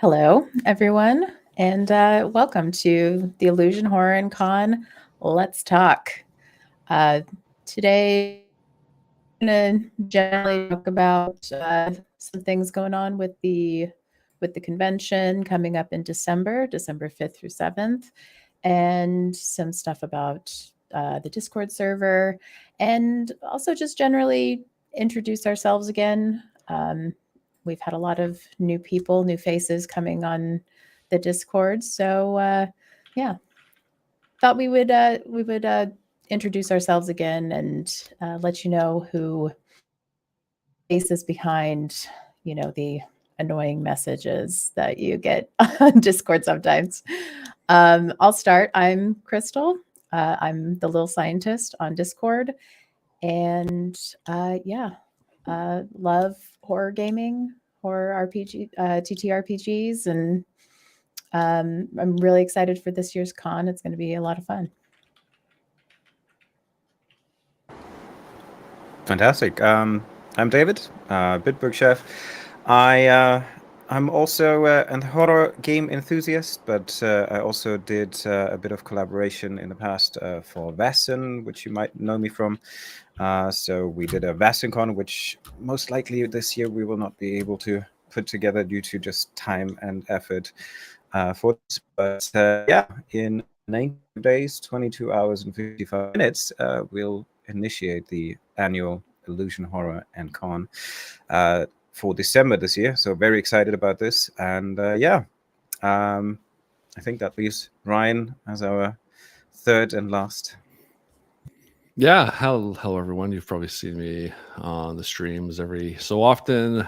Hello, everyone, and welcome to the Illusion Horror and Con. Let's talk. Uh, Today, I'm going to generally talk about some things going on with the convention coming up in December 5th through 7th, and some stuff about the Discord server, and also just generally introduce ourselves again. We've had a lot of new people, new faces coming on the Discord, so yeah, thought we would introduce ourselves again and let you know who faces behind, the annoying messages that you get on Discord sometimes. I'll start. I'm Crystal. I'm the little scientist on Discord, and yeah, love horror gaming, horror RPG, TTRPGs, and I'm really excited for this year's con. It's going to be a lot of fun. Fantastic. I'm David, Bitbook Chef. I'm also an horror game enthusiast, but I also did a bit of collaboration in the past for Vassen, which you might know me from. So we did a VassenCon, which most likely this year we will not be able to put together due to just time and effort for this. But yeah, in 90 days, 22 hours and 55 minutes, we'll initiate the annual Illusion Horror and Con for December this year. So very excited about this. And yeah, I think that leaves Ryan as our third and last. Yeah, hello everyone. You've probably seen me on the streams every so often.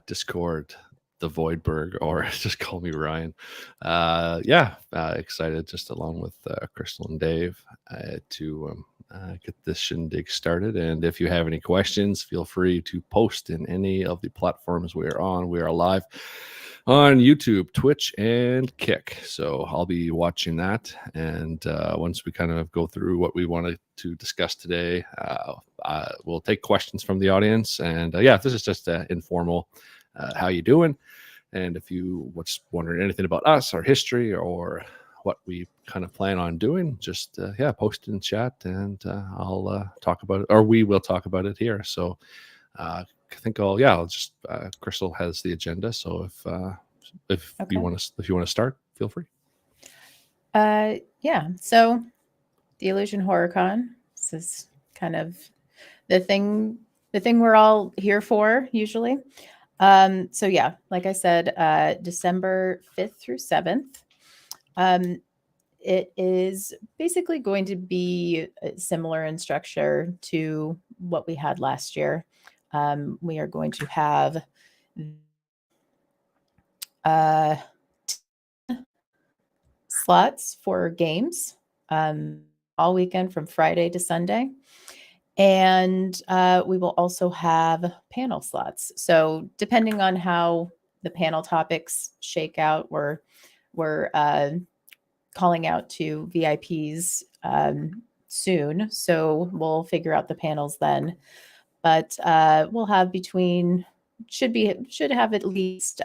Discord, the Voidberg, or just call me Ryan. Yeah, excited just along with Crystal and Dave to get this shindig started. And if you have any questions, feel free to post in any of the platforms we are on. We are live on YouTube, Twitch, and Kick. So I'll be watching that. And once we kind of go through what we wanted to discuss today, we'll take questions from the audience. And yeah, this is just informal. How you doing? And if you was wondering anything about us, our history, or what we kind of plan on doing, just yeah, post in chat, and I'll talk about it, or we will talk about it here. So I think I'll just Crystal has the agenda, so if Okay. you want to start, feel free. Yeah. So the Illusion Horror Con. This is kind of the thing we're all here for usually. So yeah, like I said, December 5th through 7th. It is basically going to be similar in structure to what we had last year. We are going to have uh, slots for games all weekend from Friday to Sunday. And we will also have panel slots. So depending on how the panel topics shake out, we're calling out to VIPs soon. So we'll figure out the panels then. But we'll have should have at least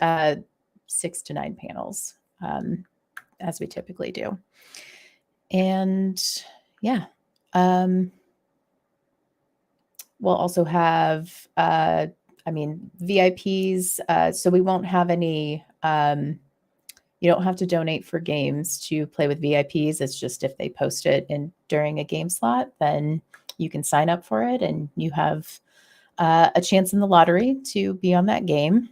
6 to 9 panels, as we typically do. And yeah. We'll also have, VIPs. So we won't have any, you don't have to donate for games to play with VIPs. It's just if they post it during a game slot, then you can sign up for it and you have a chance in the lottery to be on that game.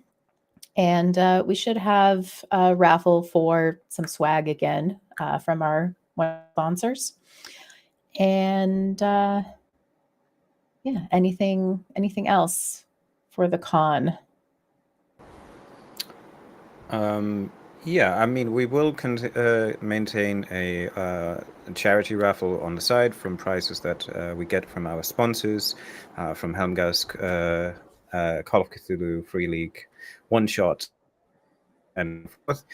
And we should have a raffle for some swag again from our one of our sponsors. And yeah, anything else for the con? Yeah, I mean, we will maintain a charity raffle on the side from prizes that we get from our sponsors, from Helmgask, Call of Cthulhu, Free League, One Shot, and forth.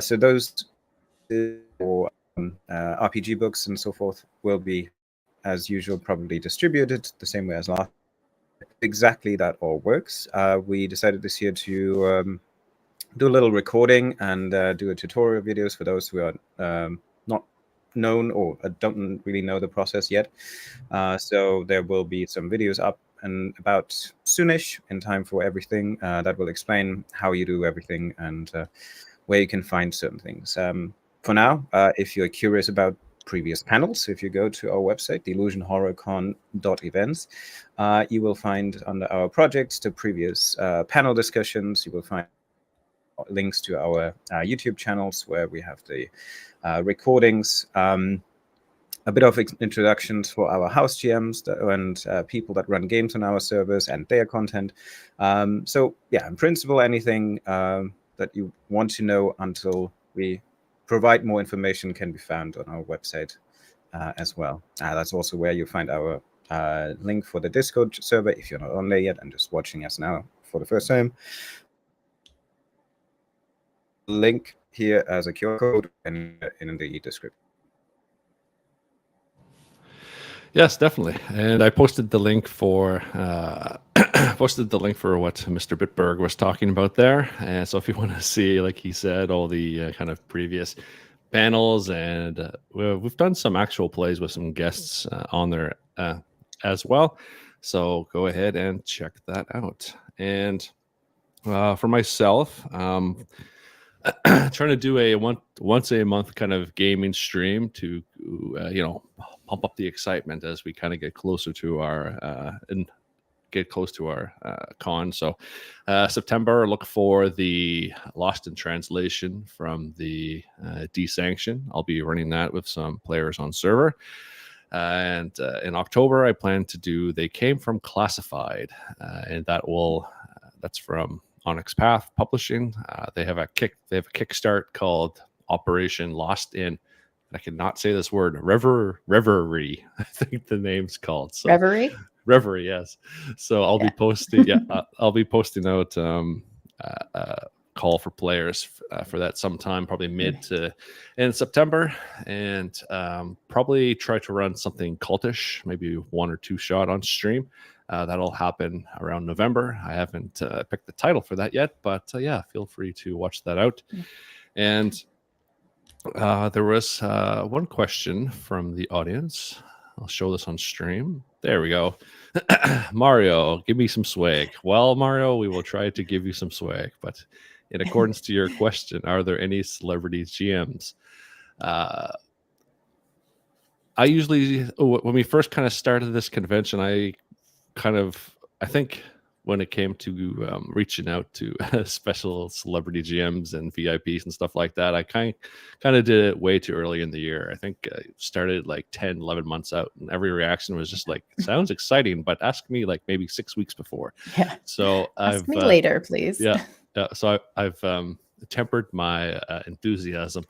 So those or RPG books and so forth will be, as usual, probably distributed the same way as last year. Exactly that all works. We decided this year to do a little recording and do a tutorial videos for those who are not known or don't really know the process yet. So there will be some videos up and about soonish in time for everything that will explain how you do everything and where you can find certain things. For now, if you're curious about previous panels, if you go to our website, delusionhorrorcon.events, you will find under our projects the previous panel discussions. You will find links to our YouTube channels where we have the recordings, a bit of introductions for our house GMs and people that run games on our servers and their content. So yeah, in principle, anything that you want to know until we provide more information can be found on our website as well. That's also where you find our link for the Discord server if you're not on there yet and just watching us now for the first time. Link here as a QR code and in the description. Yes, definitely. And I posted the link for what Mr. Bitburg was talking about there. And so if you want to see, like he said, all the kind of previous panels, and we've done some actual plays with some guests on there as well. So go ahead and check that out. And for myself, trying to do a once a month kind of gaming stream to pump up the excitement as we kind of get closer to our con. So September, look for the Lost in Translation from the D-Sanction. I'll be running that with some players on server. And in October, I plan to do They Came From Classified, and that's from Onyx Path Publishing. They have a kickstart called Operation Lost in, I cannot say this word, Reverie. I think the name's called. So, Reverie, yes. So I'll be posting. Yeah, I'll be posting out call for players for that sometime, probably mid to in September, and probably try to run something cultish, maybe 1 or 2 shot on stream. That'll happen around November. I haven't picked the title for that yet, but yeah, feel free to watch that out. And there was one question from the audience. I'll show this on stream. There we go. Mario, give me some swag. Well, Mario, we will try to give you some swag, but in accordance to your question, are there any celebrity GMs? I usually, when we first kind of started this convention, I think when it came to reaching out to special celebrity GMs and VIPs and stuff like that, I kind of did it way too early in the year. I think I started like 10, 11 months out, and every reaction was just like, sounds exciting, but ask me like maybe 6 weeks before. Yeah. So ask me later, please. Yeah. So I've tempered my enthusiasm,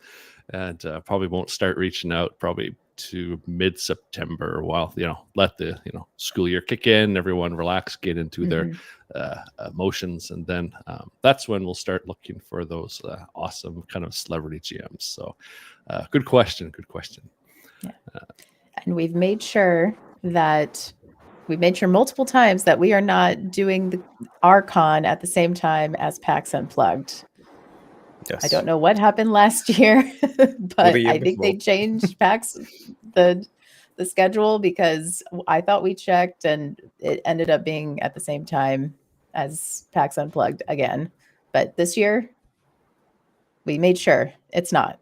and probably won't start reaching out probably to mid-September while let the school year kick in, everyone relax, get into their emotions, and then that's when we'll start looking for those awesome kind of celebrity GMs. So good question. Yeah. And we've made sure multiple times that we are not doing our con at the same time as PAX Unplugged. Yes. I don't know what happened last year, but I think they changed PAX the schedule because I thought we checked and it ended up being at the same time as PAX Unplugged again. But this year, we made sure it's not.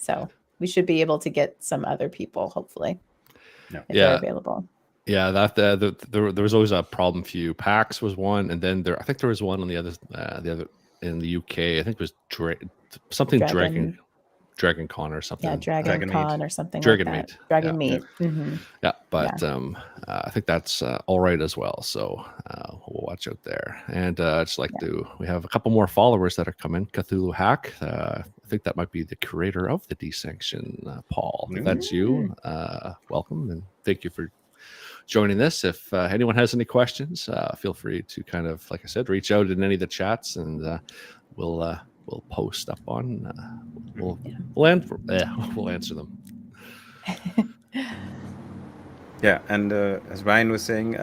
So we should be able to get some other people, hopefully, if they're available. Yeah, there was always a problem few. PAX was one, and then I think there was one on the other in the UK. I think it was Dragon Con or something. Yeah, Dragon Con or something Dragon like that. Meet. Dragon Meet. Mm-hmm. Yeah, but I think that's all right as well. So we'll watch out there. And just like we have a couple more followers that are coming. Cthulhu Hack. I think that might be the creator of the D-Sanction, Paul. If that's you, welcome and thank you for joining this. If anyone has any questions, feel free to kind of, like I said, reach out in any of the chats, and we'll post up on. We'll answer them. Yeah, and as Ryan was saying,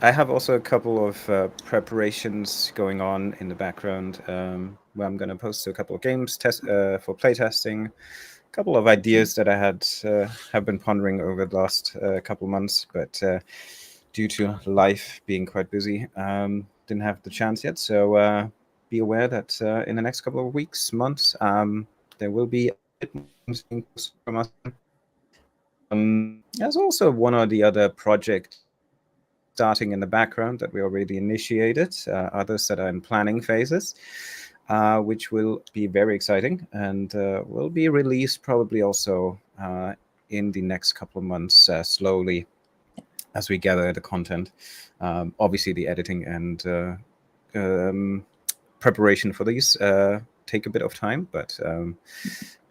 I have also a couple of preparations going on in the background, where I'm going to post a couple of games for playtesting. A couple of ideas that I have been pondering over the last couple of months, but due to life being quite busy, didn't have the chance yet. So be aware that in the next couple of weeks, months, there will be a bit more from us. There's also one or the other project starting in the background that we already initiated, others that are in planning phases, which will be very exciting and will be released probably also in the next couple of months, slowly as we gather the content. Obviously, the editing and preparation for these take a bit of time, but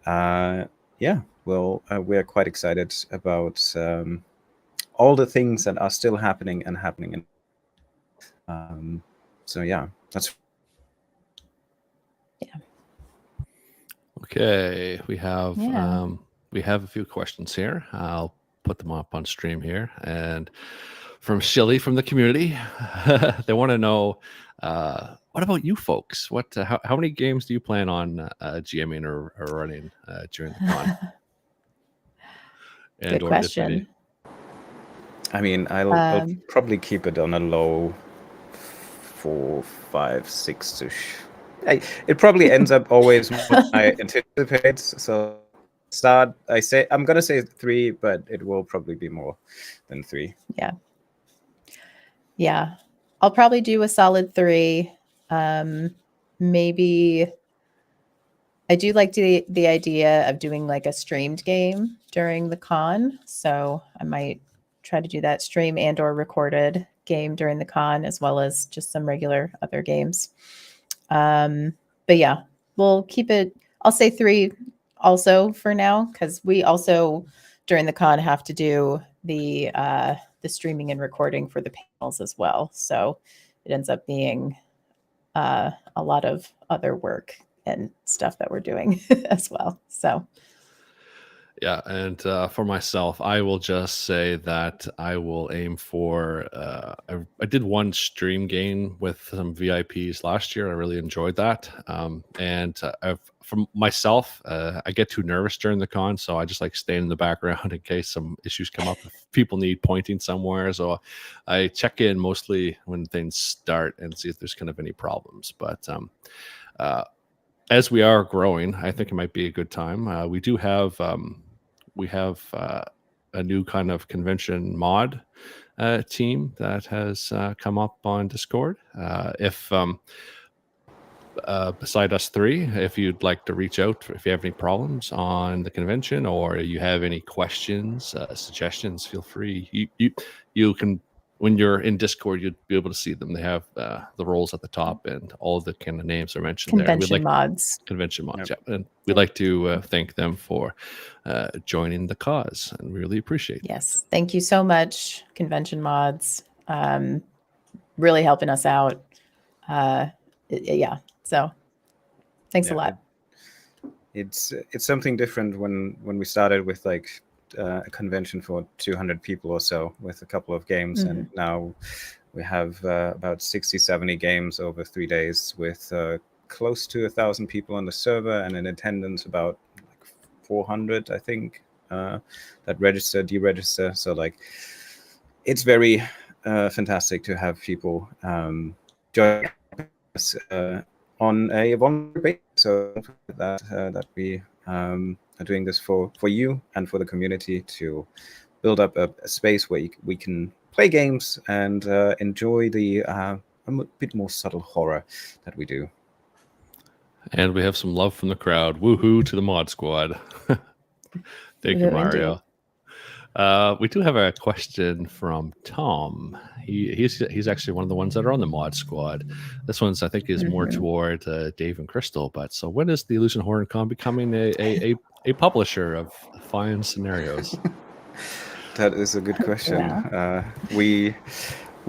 yeah, well, we're quite excited about all the things that are still happening. So yeah, that's Okay, we have Yeah. a few questions here. I'll put them up on stream here, and from Shilly from the community, they want to know, what about you folks? What how many games do you plan on GMing or running during the con? Good Or if any? question. I mean, I'll probably keep it on a low 4, 5, 6-ish. It probably ends up always what I anticipate. So I'm gonna say 3, but it will probably be more than 3. Yeah. I'll probably do a solid 3. Maybe I do like the idea of doing like a streamed game during the con. So I might try to do that stream and or recorded game during the con, as well as just some regular other games. But yeah, we'll keep it. I'll say 3 also for now, because we also during the con have to do the streaming and recording for the panels as well. So it ends up being a lot of other work and stuff that we're doing as well. So Yeah, and for myself, I will just say that I will aim for. I did one stream game with some VIPs last year. I really enjoyed that. And for myself, I get too nervous during the con, so I just like staying in the background in case some issues come up. If people need pointing somewhere, so I check in mostly when things start and see if there's kind of any problems. But as we are growing, I think it might be a good time. We do have a new kind of convention mod team that has come up on Discord. If beside us 3, if you'd like to reach out, if you have any problems on the convention or you have any questions, suggestions, feel free. You can, when you're in Discord, you'd be able to see them. They have the roles at the top, and all of the kind of names are mentioned there. convention mods. Convention mods, Yep. yeah. And we'd like to thank them for joining the cause, and we really appreciate it. Yes. Thank you so much, convention mods. Really helping us out. Yeah. So thanks a lot. It's something different when we started with like a convention for 200 people or so with a couple of games, and now we have about 60-70 games over 3 days with close to 1,000 people on the server, and in attendance about like 400, I think, that register, deregister. So like, it's very fantastic to have people join us on a voluntary basis. So that we are doing this for you and for the community to build up a space where we can play games and enjoy the a bit more subtle horror that we do. And we have some love from the crowd. Woohoo to the mod squad. Thank you, Mario. We do have a question from Tom. He's actually one of the ones that are on the mod squad. This one's, I think, is more toward Dave and Crystal. But so when is the Illusion Horror Con becoming a publisher of fine scenarios? That is a good question. Yeah. We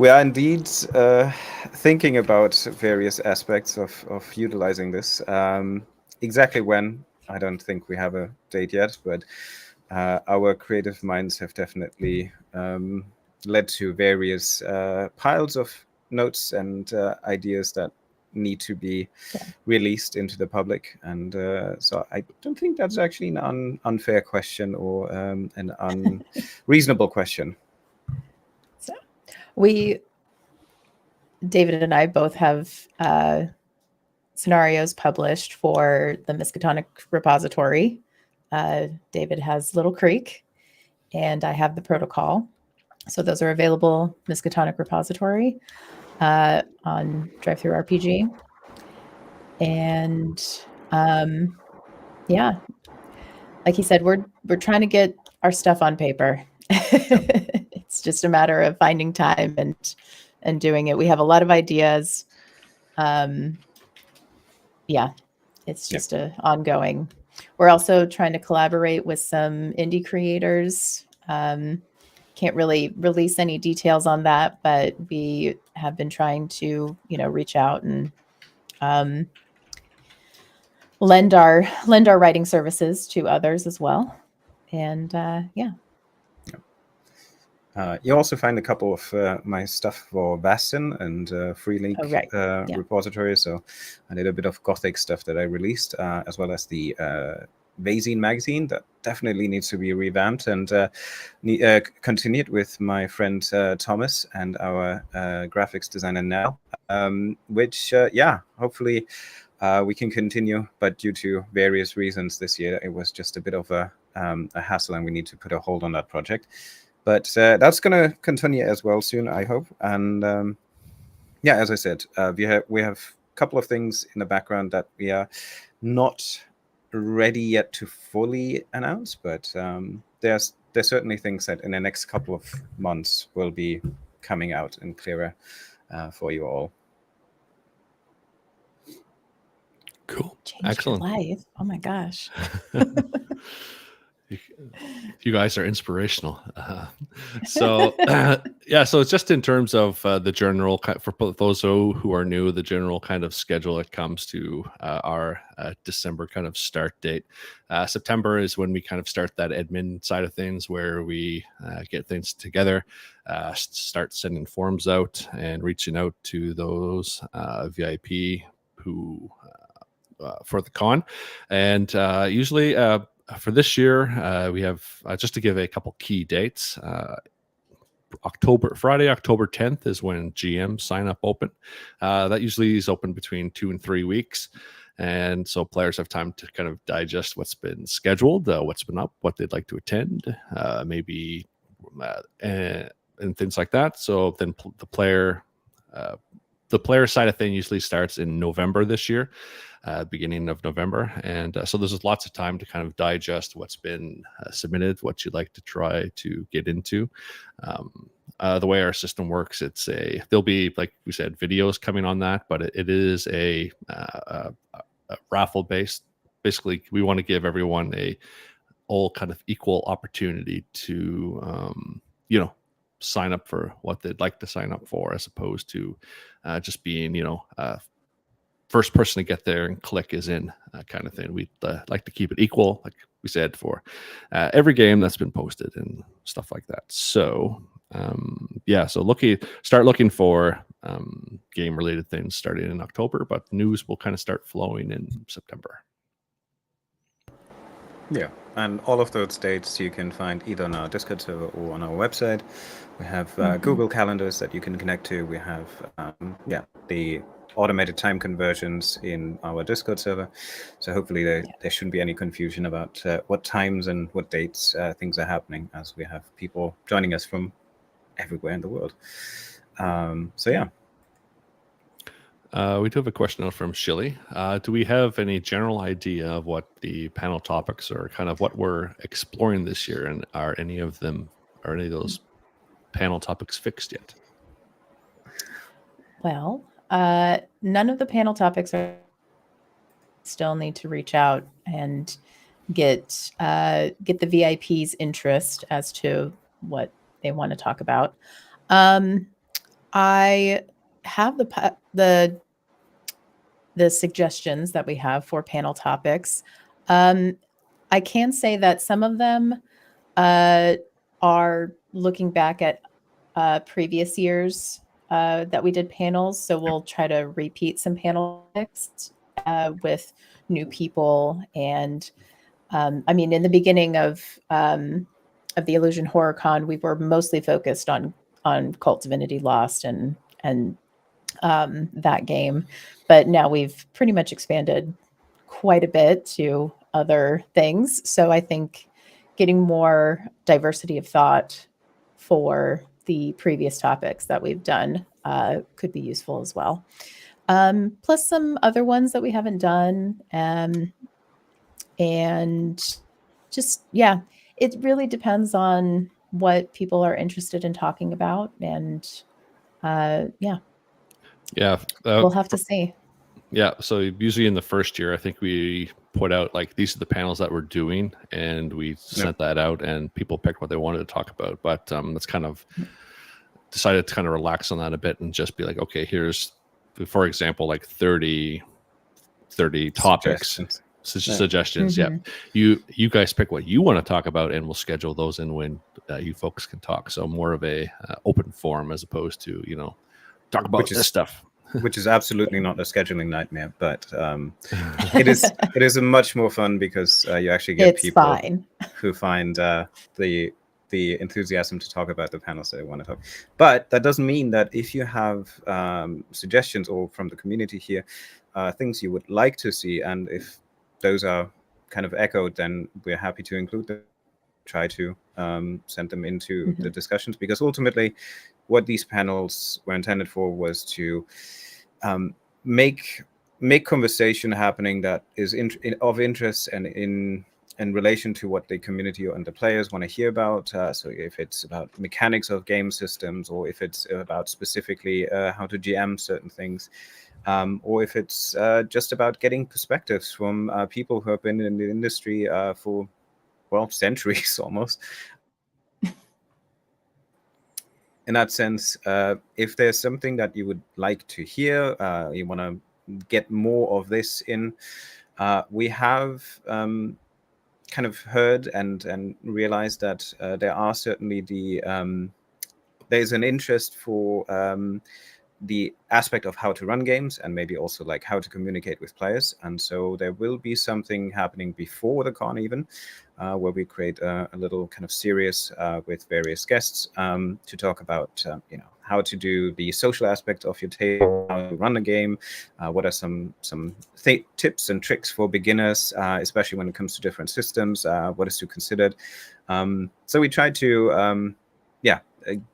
are indeed thinking about various aspects of utilizing this. Exactly when, I don't think we have a date yet, but our creative minds have definitely led to various piles of notes and ideas that need to be released into the public. And so I don't think that's actually an unfair question or an unreasonable question. So David and I both have scenarios published for the Miskatonic repository. David has Little Creek, and I have the protocol. So those are available Miskatonic repository on DriveThruRPG. And yeah, like he said, we're trying to get our stuff on paper. It's just a matter of finding time and doing it. We have a lot of ideas. Yeah, it's just ongoing. We're also trying to collaborate with some indie creators. Can't really release any details on that, but we have been trying to, reach out and lend our writing services to others as well. And yeah. You also find a couple of my stuff for Bastion and Freelink repository. So I did a bit of Gothic stuff that I released, as well as the Vazine magazine that definitely needs to be revamped and continued with my friend Thomas and our graphics designer Nell, which, hopefully we can continue. But due to various reasons this year, it was just a bit of a hassle and we need to put a hold on that project. But that's going to continue as well soon, I hope. And as I said, we have a couple of things in the background that we are not ready yet to fully announce, but there's certainly things that in the next couple of months will be coming out and clearer for you all. Cool. Changed Excellent. Your life. Oh my gosh. You guys are inspirational. So it's just in terms of the general, for those who are new, the general kind of schedule that comes to our December kind of start date. September is when we kind of start that admin side of things, where we get things together, start sending forms out and reaching out to those VIP who for the con. And usually for this year, we have, just to give a couple key dates, Friday, October 10th is when GM sign up open. That usually is open between 2 and 3 weeks. And so players have time to kind of digest what's been scheduled, what's been up, what they'd like to attend, maybe, and things like that. So then the player side of thing usually starts in November this year. Beginning of November. And so there's lots of time to kind of digest what's been submitted, what you'd like to try to get into. The way our system works, there'll be, like we said, videos coming on that, but it is a raffle based. Basically, we want to give everyone all kind of equal opportunity to, sign up for what they'd like to sign up for, as opposed to just being, first person to get there and click is in, kind of thing. We'd like to keep it equal, like we said, for every game that's been posted and stuff like that. So start looking for game related things starting in October, but news will kind of start flowing in September. Yeah, and all of those dates you can find either on our Discord server or on our website. We have Google Calendars that you can connect to. We have the automated time conversions in our Discord server. So hopefully there shouldn't be any confusion about what times and what dates things are happening, as we have people joining us from everywhere in the world. We do have a question from Shilly. Do we have any general idea of what the panel topics are, kind of what we're exploring this year, and are any of those panel topics fixed yet? Well, none of the panel topics are still need to reach out and get the VIP's interest as to what they want to talk about. I have the suggestions that we have for panel topics. I can say that some of them are looking back at previous years that we did panels. So we'll try to repeat some panel topics with new people. And I mean, in the beginning of the Illusion Horror Con, we were mostly focused on Cult Divinity Lost and that game, but now we've pretty much expanded quite a bit to other things. So I think getting more diversity of thought for the previous topics that we've done could be useful as well. Plus some other ones that we haven't done. And just, yeah, it really depends on what people are interested in talking about. And yeah, we'll have to see. Yeah, so usually in the first year, I think we put out like these are the panels that we're doing, and we sent that out, and people picked what they wanted to talk about. But that's kind of decided to kind of relax on that a bit and just be like, okay, here's, for example, like 30 topics, suggestions. Yeah, you guys pick what you want to talk about, and we'll schedule those in when you folks can talk. So more of a open forum as opposed to talk about this stuff. Which is absolutely not a scheduling nightmare, but it is a much more fun because you actually get people who find the enthusiasm to talk about the panels they want to talk. But that doesn't mean that if you have suggestions or from the community here, things you would like to see, and if those are kind of echoed, then we're happy to include them. Try to send them into the discussions, because ultimately what these panels were intended for was to make conversation happening that is of interest and in relation to what the community and the players want to hear about. So if it's about mechanics of game systems, or if it's about specifically how to GM certain things, or if it's just about getting perspectives from people who have been in the industry for, well, centuries almost. In that sense, if there's something that you would like to hear, you want to get more of this in, we have kind of heard and realized that there are certainly there's an interest for the aspect of how to run games, and maybe also like how to communicate with players. And so there will be something happening before the con even, where we create a little kind of series with various guests to talk about how to do the social aspect of your table, how to run a game, what are some tips and tricks for beginners, especially when it comes to different systems, what is to consider. So we try to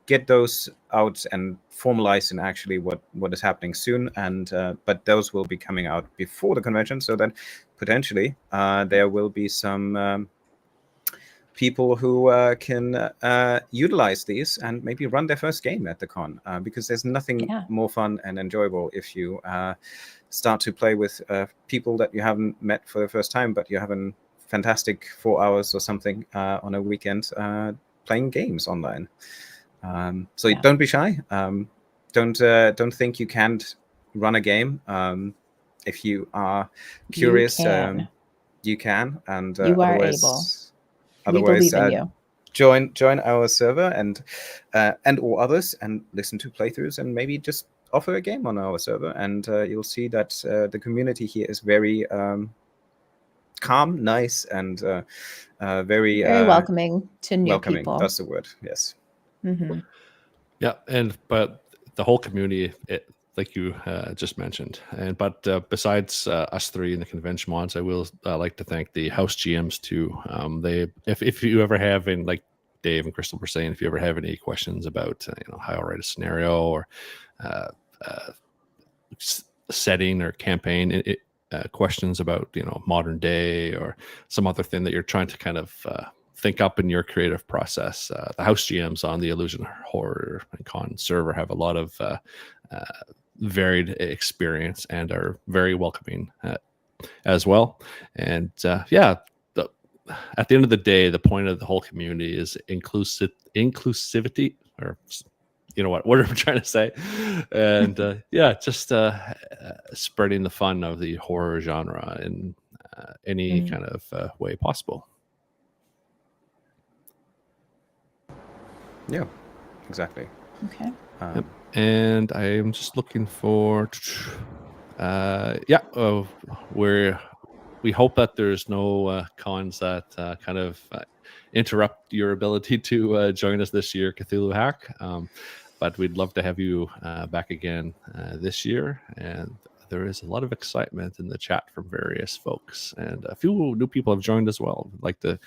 get those out and formalize in actually what is happening soon, and but those will be coming out before the convention, so that potentially there will be some people who can utilize these and maybe run their first game at the con, because there's nothing more fun and enjoyable if you start to play with people that you haven't met for the first time, but you have a fantastic 4 hours or something on a weekend playing games online. So don't be shy. Don't think you can't run a game. If you are curious, you can, and you are able. Otherwise, join our server and or others, and listen to playthroughs, and maybe just offer a game on our server, and you'll see that the community here is very calm, nice, and very welcoming to new people. That's the word. Yes. Mm-hmm. Yeah, but the whole community, like you just mentioned, but besides us three in the convention mods, I will like to thank the house GMs too. If you ever have, and like Dave and Crystal were saying, if you ever have any questions about how to write a scenario or setting or campaign, questions about modern day or some other thing that you're trying to kind of think up in your creative process, the house GMs on the Illusion Horror and Con server have a lot of varied experience and are very welcoming as well. And at the end of the day, the point of the whole community is inclusivity, or what am I trying to say? And just spreading the fun of the horror genre in any kind of way possible. Yeah, exactly. Okay. And I am just looking for, we hope that there's no cons that kind of interrupt your ability to join us this year, Cthulhu Hack. But we'd love to have you back again this year. And there is a lot of excitement in the chat from various folks, and a few new people have joined as well. We'd like to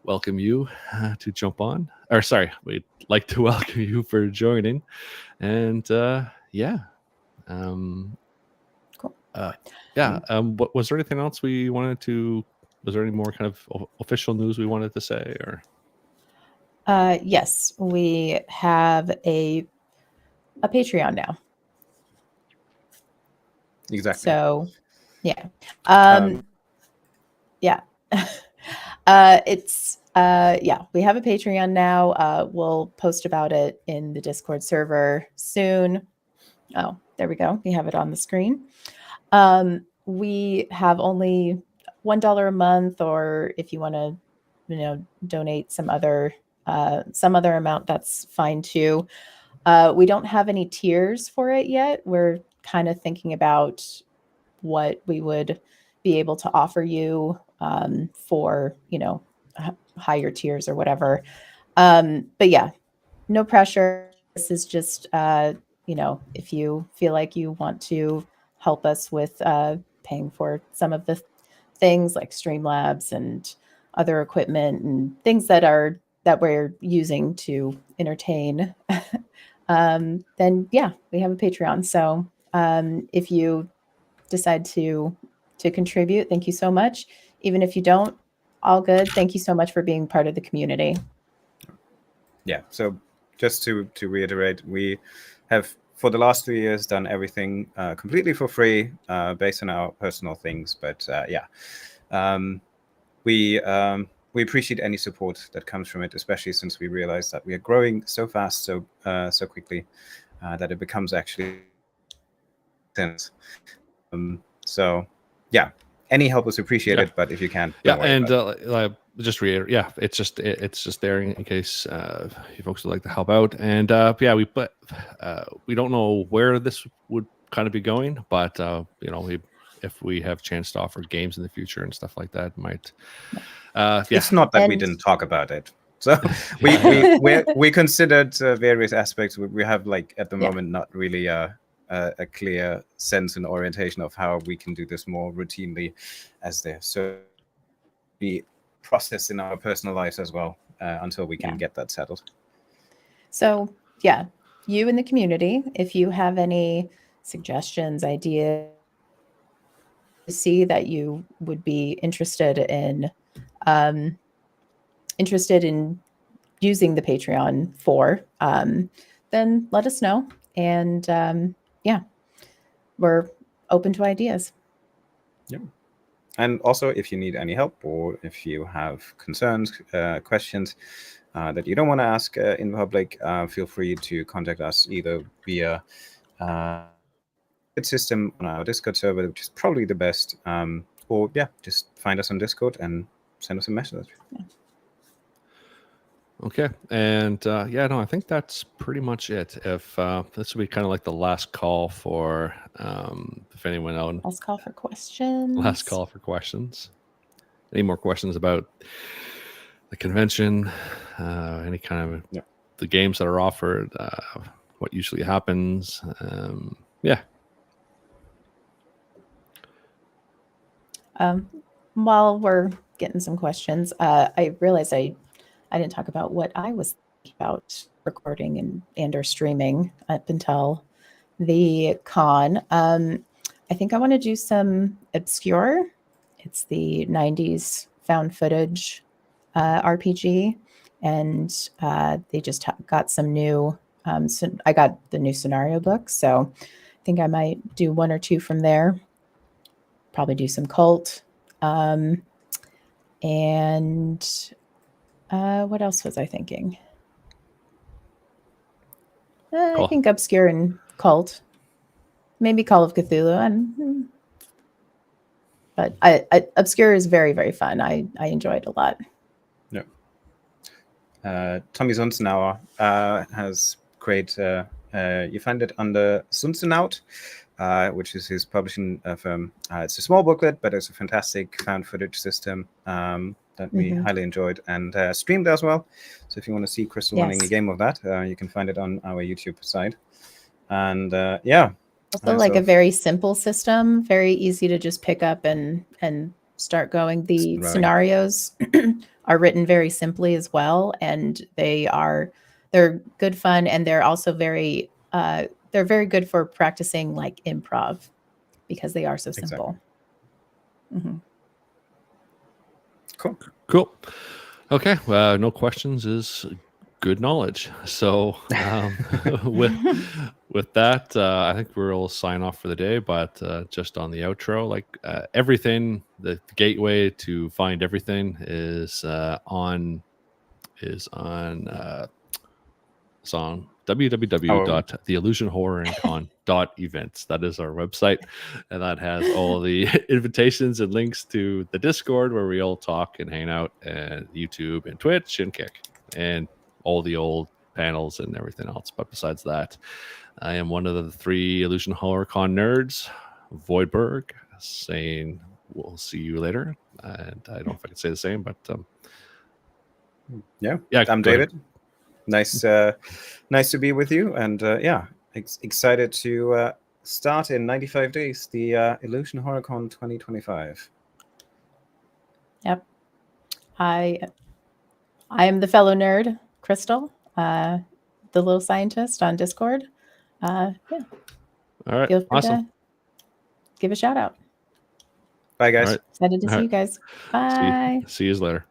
welcome you to jump on. Or sorry, we'd like to welcome you for joining. And yeah. Cool. What was there anything else we wanted to? Was there any more kind of official news we wanted to say, or? Yes, we have a Patreon now. Exactly. So, yeah. Yeah. We have a Patreon now. We'll post about it in the Discord server soon. Oh, there we go. We have it on the screen. We have only $1 a month, or if you want to, donate some other amount, that's fine too. We don't have any tiers for it yet. We're kind of thinking about what we would be able to offer you for, higher tiers or whatever. But yeah, no pressure. This is just, if you feel like you want to help us with paying for some of the things like Streamlabs and other equipment and things that we're using to entertain, then yeah, we have a Patreon. So if you decide to contribute, thank you so much. Even if you don't, all good. Thank you so much for being part of the community. Yeah. So just to reiterate, we have for the last 3 years done everything completely for free, based on our personal things. But we appreciate any support that comes from it, especially since we realize that we are growing so fast, so quickly, that it becomes actually sense. So yeah, any help is appreciated, but if you can, just reiterate, it's just there in case you folks would like to help out. And we don't know where this would kind of be going, but if we have chance to offer games in the future and stuff like that, might it's not that we didn't talk about it. So we considered various aspects. We have at the moment not really a clear sense and orientation of how we can do this more routinely, as there so be processed in our personal lives as well, until we can get that settled. So yeah, you in the community, if you have any suggestions, ideas, see that you would be interested in using the Patreon for, then let us know. And we're open to ideas. Yeah. And also, if you need any help, or if you have concerns, questions that you don't want to ask in public, feel free to contact us either via system on our Discord server, which is probably the best, or just find us on Discord and send us a message. Yeah. Okay, and I think that's pretty much it. If this will be kind of like the last call for if anyone else. Last call for questions. Last call for questions. Any more questions about the convention? Any kind of the games that are offered? What usually happens? While we're getting some questions, I realized I didn't talk about what I was thinking about recording and or streaming up until the con. I think I want to do some Obscure. It's the 90s found footage RPG, and they just got some new. I got the new scenario book, so I think I might do one or two from there. Probably do some Cult, and what else was I thinking? I think Obscure and Cult, maybe Call of Cthulhu, but Obscure is very, very fun. I enjoy it a lot. Yeah. Tommy Zunzenauer has great. You find it under Sunsenaut, which is his publishing firm. It's a small booklet, but it's a fantastic found footage system that we highly enjoyed and streamed as well. So if you want to see Crystal running a game of that, you can find it on our YouTube side. And also like a very simple system, very easy to just pick up and start going. The scenarios are written very simply as well, and they're good fun, and they're also very good for practicing like improv because they are so simple. Cool. Okay, no questions is good knowledge. So with that, I think we'll sign off for the day. But just on the outro, like everything, the gateway to find everything is on www.theillusionhorrorandcon.events. That is our website, and that has all the invitations and links to the Discord where we all talk and hang out, and YouTube and Twitch and Kick and all the old panels and everything else. But besides that, I am one of the 3 Illusion Horror Con nerds, Voidberg, saying we'll see you later. And I don't know if I can say the same, but yeah. I'm David. Nice to be with you, and excited to start in 95 days the Illusion Horror Con 2025. Yep. I am the fellow nerd, Crystal, the little scientist on Discord. All right. Feel free Awesome. to give a shout out. Bye, guys. All right. Excited to see you guys. Bye. See you later.